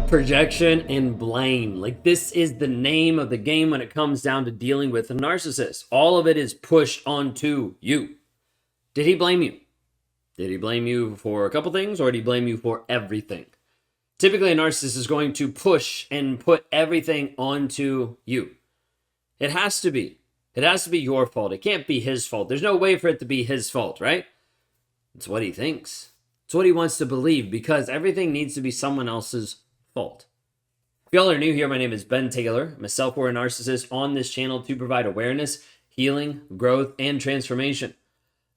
Projection and blame. Like, this is the name of the game when it comes down to dealing with a narcissist. All of it is pushed onto you. Did he blame you? Did he blame you for a couple things, or did he blame you for everything? Typically, a narcissist is going to push and put everything onto you. It has to be. It has to be your fault. It can't be his fault. There's no way for it to be his fault, right? It's what he thinks. It's what he wants to believe, because everything needs to be someone else's fault. If y'all are new here, my name is Ben Taylor. I'm a self-aware narcissist on this channel to provide awareness, healing, growth, and transformation.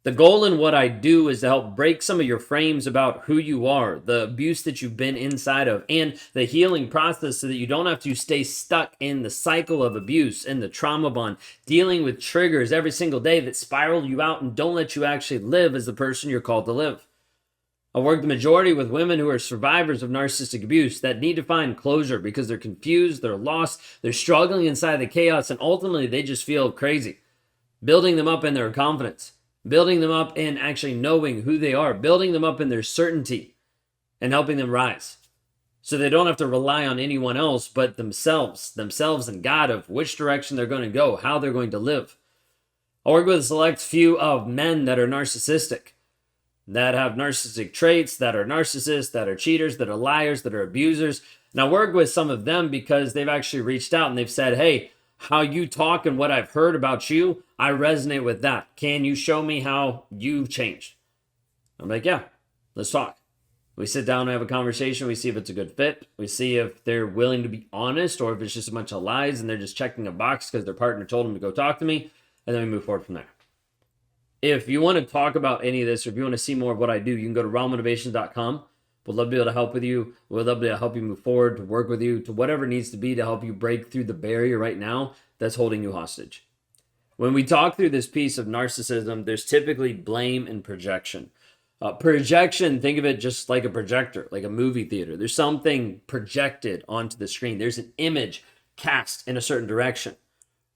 The goal in what I do is to help break some of your frames about who you are, the abuse that you've been inside of, and the healing process so that you don't have to stay stuck in the cycle of abuse and the trauma bond, dealing with triggers every single day that spiral you out and don't let you actually live as the person you're called to live. I work the majority with women who are survivors of narcissistic abuse that need to find closure because they're confused, they're lost, they're struggling inside the chaos, and ultimately they just feel crazy. Building them up in their confidence, building them up in actually knowing who they are, building them up in their certainty, and helping them rise. So they don't have to rely on anyone else but themselves and God of which direction they're going to go, how they're going to live. I work with a select few of men that are narcissistic, that have narcissistic traits, that are narcissists, that are cheaters, that are liars, that are abusers. And I work with some of them because they've actually reached out and they've said, hey, how you talk and what I've heard about you, I resonate with that. Can you show me how you've changed? I'm like, yeah, let's talk. We sit down and have a conversation. We see if it's a good fit. We see if they're willing to be honest or if it's just a bunch of lies and they're just checking a box because their partner told them to go talk to me. And then we move forward from there. If you want to talk about any of this, or if you want to see more of what I do, you can go to rawmotivation.com. We'd love to be able to help with you. We'd love to help you move forward, to work with you, to whatever it needs to be to help you break through the barrier right now that's holding you hostage. When we talk through this piece of narcissism, there's typically blame and projection. Projection, think of it just like a projector, like a movie theater. There's something projected onto the screen. There's an image cast in a certain direction.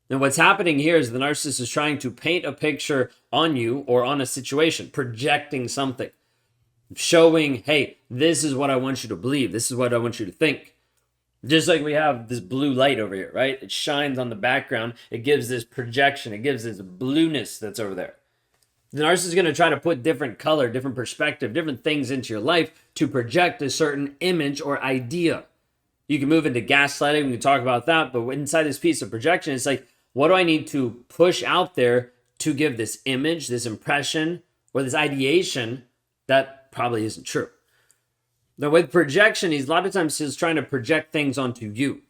And what's happening here is the narcissist is trying to paint a picture on you or on a situation, projecting something, showing, hey, this is what I want you to believe. This is what I want you to think. Just like we have this blue light over here, right? It shines on the background. It gives this projection. It gives this blueness that's over there. The narcissist is going to try to put different color, different perspective, different things into your life to project a certain image or idea. You can move into gaslighting. We can talk about that. But inside this piece of projection, it's like, what do I need to push out there to give this image, this impression, or this ideation that probably isn't true? Now, with projection, a lot of times he's trying to project things onto you.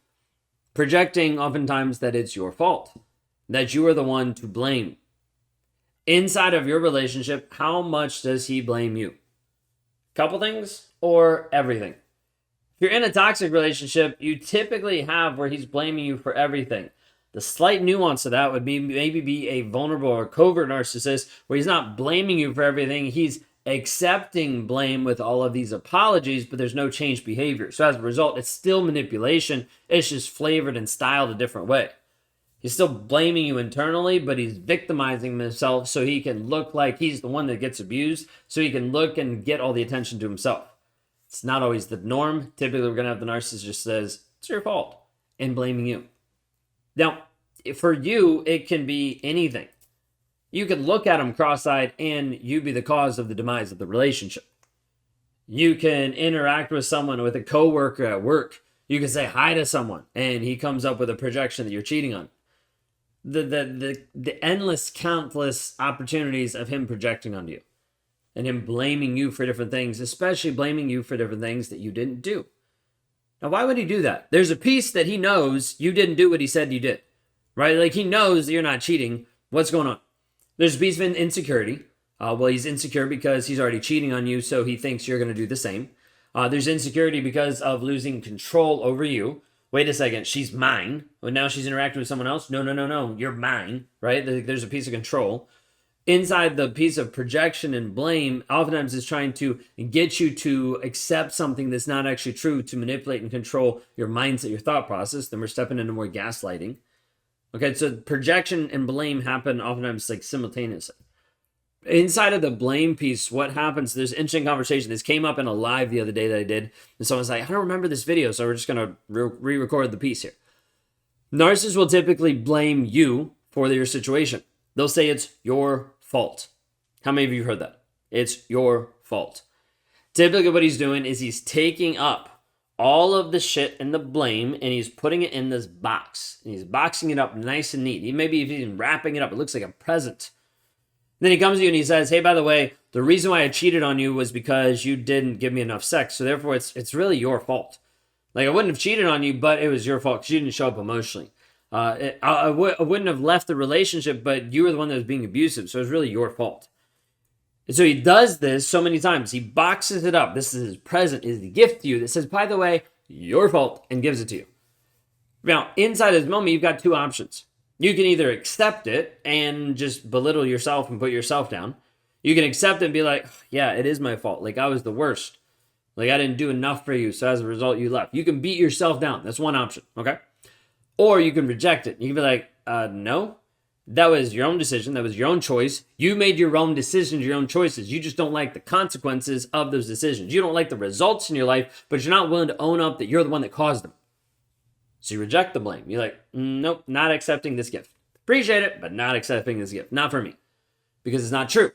Projecting oftentimes that it's your fault, that you are the one to blame. Inside of your relationship, how much does he blame you? Couple things or everything? If you're in a toxic relationship, you typically have where he's blaming you for everything. The slight nuance of that would be maybe be a vulnerable or covert narcissist where he's not blaming you for everything. He's accepting blame with all of these apologies, but there's no changed behavior. So as a result, it's still manipulation. It's just flavored and styled a different way. He's still blaming you internally, but he's victimizing himself so he can look like he's the one that gets abused, so he can look and get all the attention to himself. It's not always the norm. Typically, we're going to have the narcissist just says, it's your fault, and blaming you. Now, for you, it can be anything. You can look at him cross-eyed and you be the cause of the demise of the relationship. You can interact with someone, with a coworker at work. You can say hi to someone and he comes up with a projection that you're cheating on. The endless, countless opportunities of him projecting onto you and him blaming you for different things, especially blaming you for different things that you didn't do. Now, why would he do that? There's a piece that he knows you didn't do what he said you did, right? Like, he knows that you're not cheating. What's going on? There's a piece of insecurity. Well, he's insecure because he's already cheating on you, so he thinks you're going to do the same. There's insecurity because of losing control over you. Wait a second, she's mine. Well, now she's interacting with someone else. No, you're mine, right? There's a piece of control. Inside the piece of projection and blame, oftentimes is trying to get you to accept something that's not actually true, to manipulate and control your mindset, your thought process. Then we're stepping into more gaslighting. Okay, so projection and blame happen oftentimes like simultaneously. inside of the blame piece, what happens, there's an interesting conversation. This came up in a live the other day that I did. And someone's like, I don't remember this video, so we're just going to re-record the piece here. Narcissists will typically blame you for your situation. They'll say it's your fault. How many of you heard that? It's your fault. Typically what he's doing is he's taking up all of the shit and the blame and he's putting it in this box. And he's boxing it up nice and neat. He maybe even wrapping it up. It looks like a present. Then he comes to you and he says, hey, by the way, the reason why I cheated on you was because you didn't give me enough sex. So therefore, it's really your fault. Like, I wouldn't have cheated on you, but it was your fault because you didn't show up emotionally. I wouldn't have left the relationship, but you were the one that was being abusive. So it was really your fault. And so he does this so many times. He boxes it up. This is his present, is the gift to you that says, by the way, your fault, and gives it to you. Now, inside this moment, you've got two options. You can either accept it and just belittle yourself and put yourself down. You can accept it and be like, yeah, it is my fault. Like, I was the worst. Like, I didn't do enough for you. So as a result, you left. You can beat yourself down. That's one option. Okay. Or you can reject it. You can be like, no, that was your own decision. That was your own choice. You made your own decisions, your own choices. You just don't like the consequences of those decisions. You don't like the results in your life, but you're not willing to own up that you're the one that caused them. So you reject the blame. You're like, nope, not accepting this gift. Appreciate it, but not accepting this gift. Not for me. Because it's not true.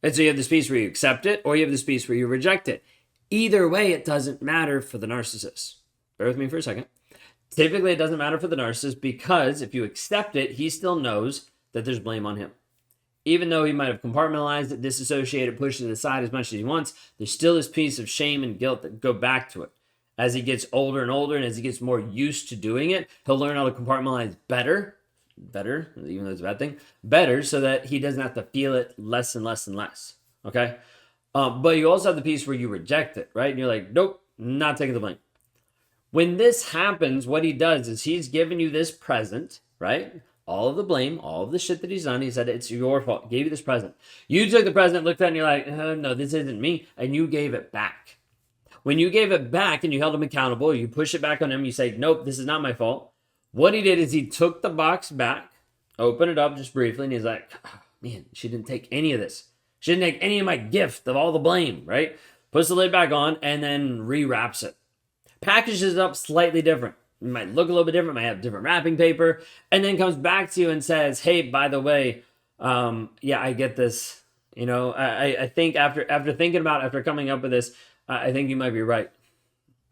And so you have this piece where you accept it, or you have this piece where you reject it. Either way, it doesn't matter for the narcissist. Bear with me for a second. Typically, it doesn't matter for the narcissist because if you accept it, he still knows that there's blame on him. Even though he might have compartmentalized it, disassociated, pushed it aside as much as he wants, there's still this piece of shame and guilt that go back to it. As he gets older and older and as he gets more used to doing it, he'll learn how to compartmentalize better, even though it's a bad thing, better so that he doesn't have to feel it less and less and less, okay? But you also have the piece where you reject it, right? And you're like, nope, not taking the blame. When this happens, what he does is he's given you this present, right? All of the blame, all of the shit that he's done. He said, it's your fault. He gave you this present. You took the present, looked at it, and you're like, oh, no, this isn't me. And you gave it back. When you gave it back and you held him accountable, you push it back on him, you say, nope, this is not my fault. What he did is he took the box back, opened it up just briefly, and he's like, oh, man, she didn't take any of this. She didn't take any of my gift of all the blame, right? Puts the lid back on and then rewraps it. Packages it up slightly different. It might look a little bit different, might have different wrapping paper, and then comes back to you and says, hey, by the way, yeah, I get this. You know, I think after thinking about it, after coming up with this, I think you might be right.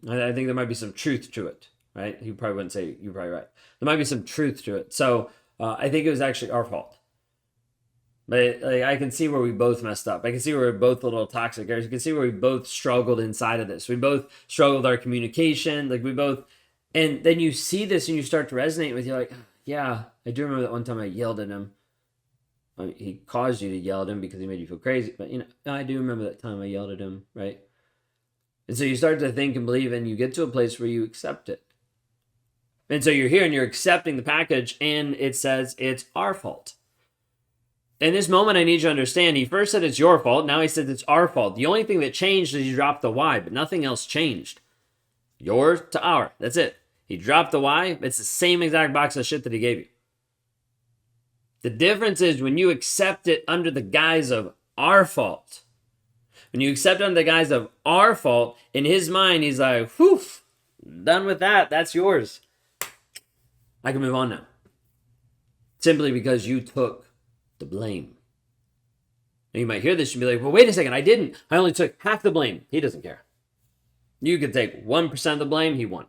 I think there might be some truth to it, right? He probably wouldn't say you're probably right. There might be some truth to it. So I think it was actually our fault. But like, I can see where we both messed up. I can see where we're both a little toxic. I can see where we both struggled inside of this. We both struggled with our communication. Like we both, and then you see this and you start to resonate with you. Like, yeah, I do remember that one time I yelled at him. I mean, he caused you to yell at him because he made you feel crazy. But you know, I do remember that time I yelled at him, right? And so you start to think and believe, and you get to a place where you accept it. And so you're here and you're accepting the package, and it says it's our fault. In this moment, I need you to understand, he first said it's your fault. Now he said it's our fault. The only thing that changed is he dropped the Y, but nothing else changed. Yours to our. That's it. He dropped the Y. It's the same exact box of shit that he gave you. The difference is when you accept it under the guise of our fault. When you accept it under the guise of our fault, in his mind, he's like, whew, done with that. That's yours. I can move on now. Simply because you took the blame. And you might hear this and be like, well, wait a second, I didn't. I only took half the blame. He doesn't care. You could take 1% of the blame, he won.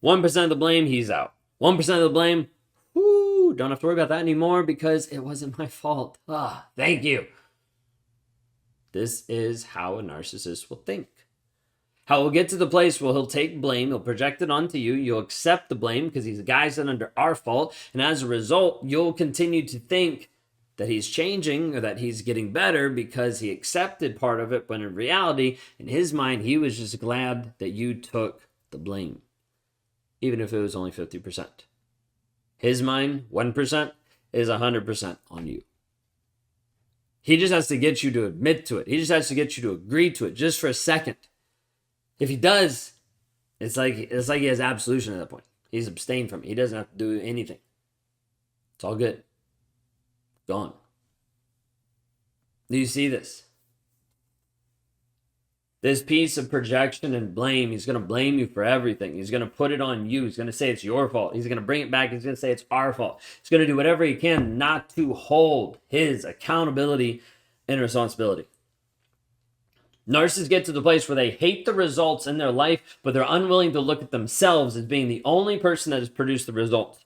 1% of the blame, he's out. 1% of the blame, whoo, don't have to worry about that anymore because it wasn't my fault. Thank you. This is how a narcissist will think. How we'll get to the place where he'll take blame, he'll project it onto you, you'll accept the blame because he's guys that under our fault, and as a result, you'll continue to think that he's changing or that he's getting better because he accepted part of it, when in reality, in his mind, he was just glad that you took the blame, even if it was only 50%. His mind, 1%, is 100% on you. He just has to get you to admit to it. He just has to get you to agree to it just for a second. If he does, it's like he has absolution at that point. He's abstained from it. He doesn't have to do anything. It's all good. Gone. Do you see this? This piece of projection and blame, he's going to blame you for everything. He's going to put it on you. He's going to say it's your fault. He's going to bring it back. He's going to say it's our fault. He's going to do whatever he can not to hold his accountability and responsibility. Narcissists get to the place where they hate the results in their life, but they're unwilling to look at themselves as being the only person that has produced the results.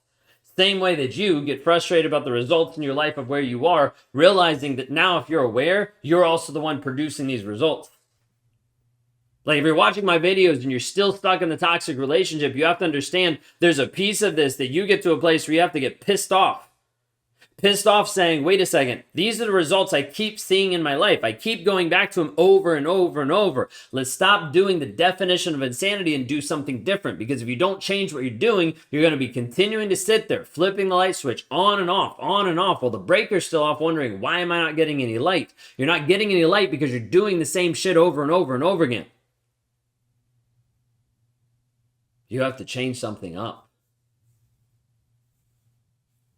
Same way that you get frustrated about the results in your life of where you are, realizing that now if you're aware, you're also the one producing these results. Like if you're watching my videos and you're still stuck in the toxic relationship, you have to understand there's a piece of this that you get to a place where you have to get pissed off. Pissed off saying, wait a second, these are the results I keep seeing in my life. I keep going back to them over and over and over. Let's stop doing the definition of insanity and do something different. Because if you don't change what you're doing, you're going to be continuing to sit there, flipping the light switch on and off, while the breaker's still off, wondering, why am I not getting any light? You're not getting any light because you're doing the same shit over and over and over again. You have to change something up.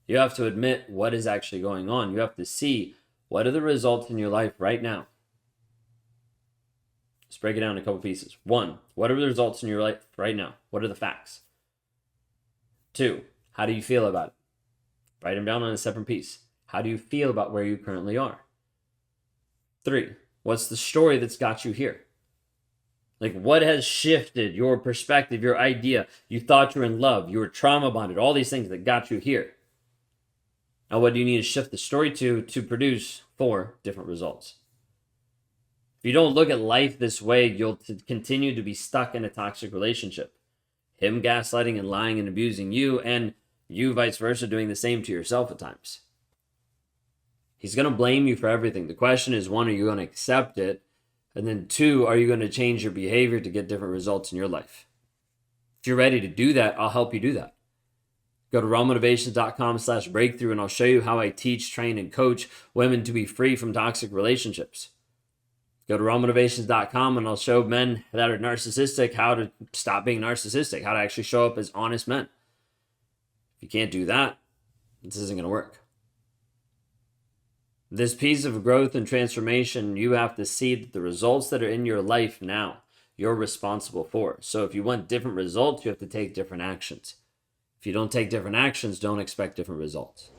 You have to admit what is actually going on. You have to see what are the results in your life right now. Let's break it down in a couple pieces. 1, what are the results in your life right now? What are the facts? 2, how do you feel about it? Write them down on a separate piece. How do you feel about where you currently are? 3, what's the story that's got you here? Like, what has shifted your perspective, your idea? You thought you were in love. You were trauma bonded. All these things that got you here. Now, what do you need to shift the story to produce 4 different results? If you don't look at life this way, you'll continue to be stuck in a toxic relationship. Him gaslighting and lying and abusing you, and you vice versa doing the same to yourself at times. He's going to blame you for everything. The question is, 1, are you going to accept it? And then 2, are you going to change your behavior to get different results in your life? If you're ready to do that, I'll help you do that. Go to rawmotivations.com/breakthrough and I'll show you how I teach, train, and coach women to be free from toxic relationships. Go to rawmotivations.com and I'll show men that are narcissistic how to stop being narcissistic, how to actually show up as honest men. If you can't do that, this isn't going to work. This piece of growth and transformation, you have to see that the results that are in your life now, you're responsible for. So if you want different results, you have to take different actions. If you don't take different actions, don't expect different results.